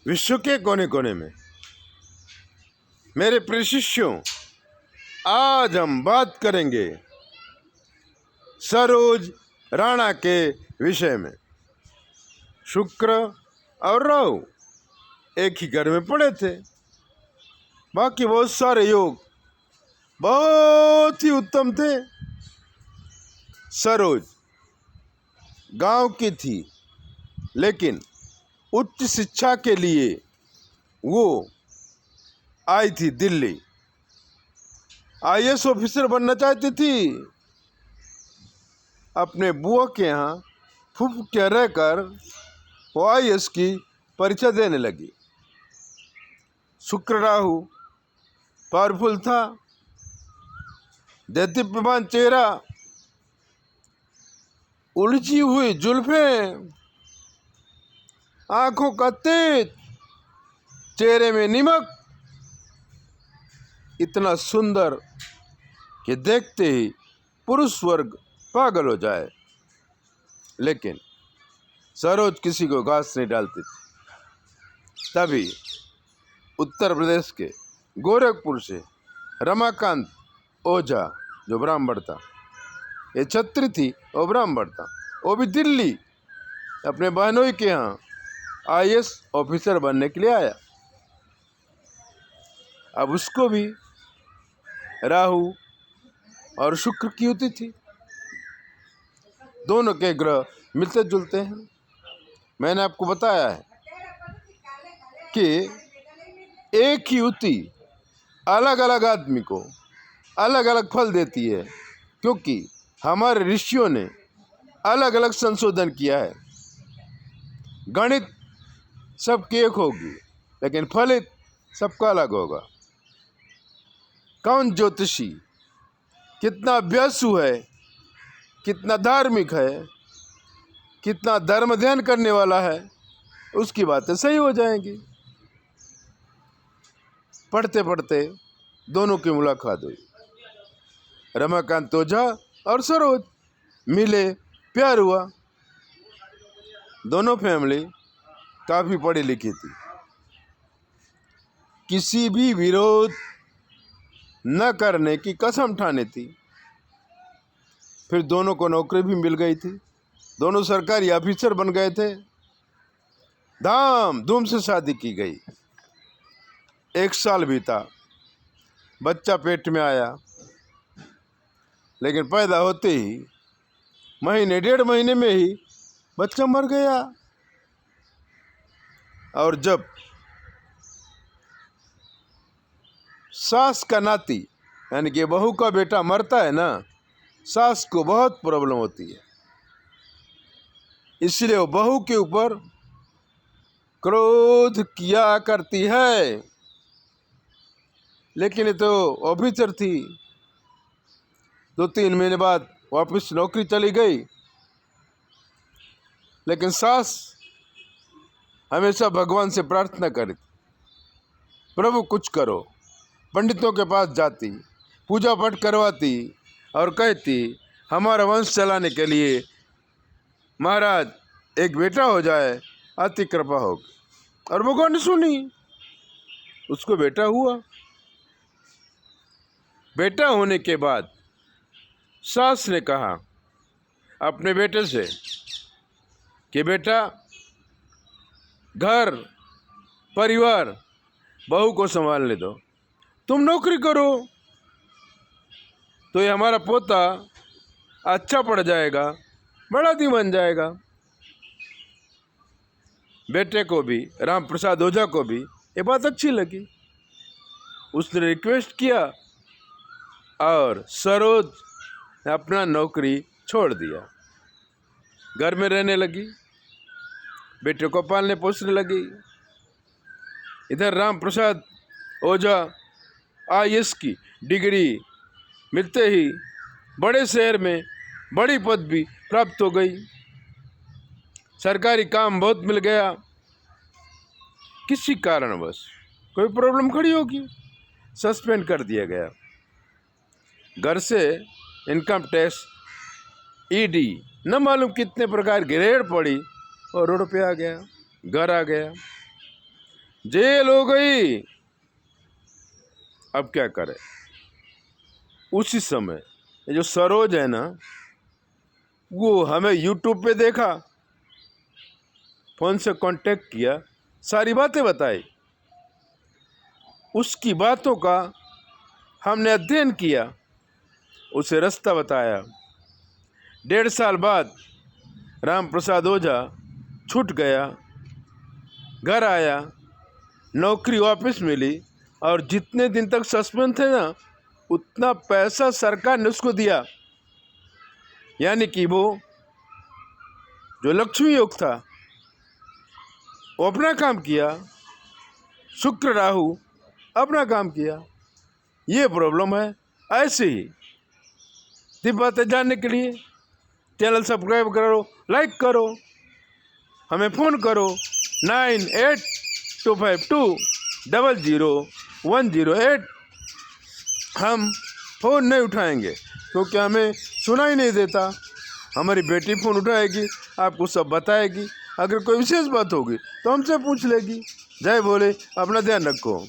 विश्व के कोने कोने में। मेरे प्रिय शिष्यों, आज हम बात करेंगे सरोज राणा के विषय में। शुक्र और राहु एक ही घर में पड़े थे। बाकी बहुत सारे योग बहुत ही उत्तम थे। सरोज गांव की थी, लेकिन उच्च शिक्षा के लिए वो आई थी दिल्ली। आईएएस ऑफिसर बनना चाहती थी। अपने बुआ के यहाँ फूफ के रहकर वो आईएएस की परीक्षा देने लगी। शुक्र राहु पावरफुल था, देदीप्यमान चेहरा, उलझी हुई जुल्फें, आंखों का तेज, चेहरे में निमक, इतना सुंदर कि देखते ही पुरुष वर्ग पागल हो जाए। लेकिन सरोज किसी को घास नहीं डालती थी। तभी उत्तर प्रदेश के गोरखपुर से रमाकांत ओझा, जो ब्राह्मण था, ये छत्री थी, वो ब्राह्मण था, वो भी दिल्ली अपने बहनोई के यहाँ आईएएस ऑफिसर बनने के लिए आया। अब उसको भी राहु और शुक्र की युति थी। दोनों के ग्रह मिलते जुलते हैं। मैंने आपको बताया है कि एक ही युति अलग अलग आदमी को अलग अलग फल देती है, क्योंकि हमारे ऋषियों ने अलग अलग संशोधन किया है। गणित सबकी एक होगी, लेकिन फलित सबका अलग होगा। कौन ज्योतिषी कितना अभ्यासु है, कितना धार्मिक है, कितना धर्म ध्यान करने वाला है, उसकी बातें सही हो जाएंगी। पढ़ते पढ़ते दोनों की मुलाकात हुई। रमाकांत ओझा और सरोज मिले, प्यार हुआ। दोनों फैमिली काफी पढ़ी लिखी थी। किसी भी विरोध न करने की कसम ठानी थी। फिर दोनों को नौकरी भी मिल गई थी। दोनों सरकारी ऑफिसर बन गए थे। धाम धूम से शादी की गई। 1 साल बीता, बच्चा पेट में आया, लेकिन पैदा होते ही महीने 1.5 महीने में ही बच्चा मर गया। और जब सास का नाती यानी कि बहू का बेटा मरता है ना, सास को बहुत प्रॉब्लम होती है। इसलिए वो बहू के ऊपर क्रोध किया करती है। लेकिन ये तो ऑफिसर थी। 2-3 महीने बाद वापस नौकरी चली गई। लेकिन सास हमेशा भगवान से प्रार्थना करती, प्रभु कुछ करो। पंडितों के पास जाती, पूजा पाठ करवाती और कहती, हमारा वंश चलाने के लिए महाराज एक बेटा हो जाए, अति कृपा होगी। और भगवान ने सुनी, उसको बेटा हुआ। बेटा होने के बाद सास ने कहा अपने बेटे से कि बेटा, घर परिवार बहू को संभालने दो, तुम नौकरी करो तो ये हमारा पोता अच्छा पड़ जाएगा, बड़ा आदमी बन जाएगा। बेटे को भी, राम प्रसाद ओझा को भी ये बात अच्छी लगी। उसने रिक्वेस्ट किया और सरोज ने अपना नौकरी छोड़ दिया। घर में रहने लगी, बेटे को पालने पोसने लगी। इधर राम प्रसाद ओझा आईएएस की डिग्री मिलते ही बड़े शहर में बड़ी पदवी प्राप्त हो गई। सरकारी काम बहुत मिल गया। किसी कारणवश कोई प्रॉब्लम खड़ी होगी, सस्पेंड कर दिया गया। घर से इनकम टैक्स, ईडी, न मालूम कितने प्रकार की रेड पड़ी और रोड पे आ गया, घर आ गया। जेल हो गई। अब क्या करे? उसी समय ये जो सरोज है ना, वो हमें यूट्यूब पे देखा, फोन से कांटेक्ट किया, सारी बातें बताई। उसकी बातों का हमने अध्ययन किया, उसे रास्ता बताया। 1.5 साल बाद राम प्रसाद ओझा छूट गया, घर आया, नौकरी वापस मिली, और जितने दिन तक सस्पेंड थे ना, उतना पैसा सरकार ने उसको दिया। यानी कि वो जो लक्ष्मी योग था वो अपना काम किया, शुक्र राहु अपना काम किया। ये प्रॉब्लम है। ऐसे ही दी बातें जानने के लिए चैनल सब्सक्राइब करो, लाइक करो, हमें फ़ोन करो 9825200108। हम फ़ोन नहीं उठाएंगे क्योंकि हमें सुना ही नहीं देता। हमारी बेटी फ़ोन उठाएगी, आपको सब बताएगी। अगर कोई विशेष बात होगी तो हमसे पूछ लेगी। जय भोले, अपना ध्यान रखो।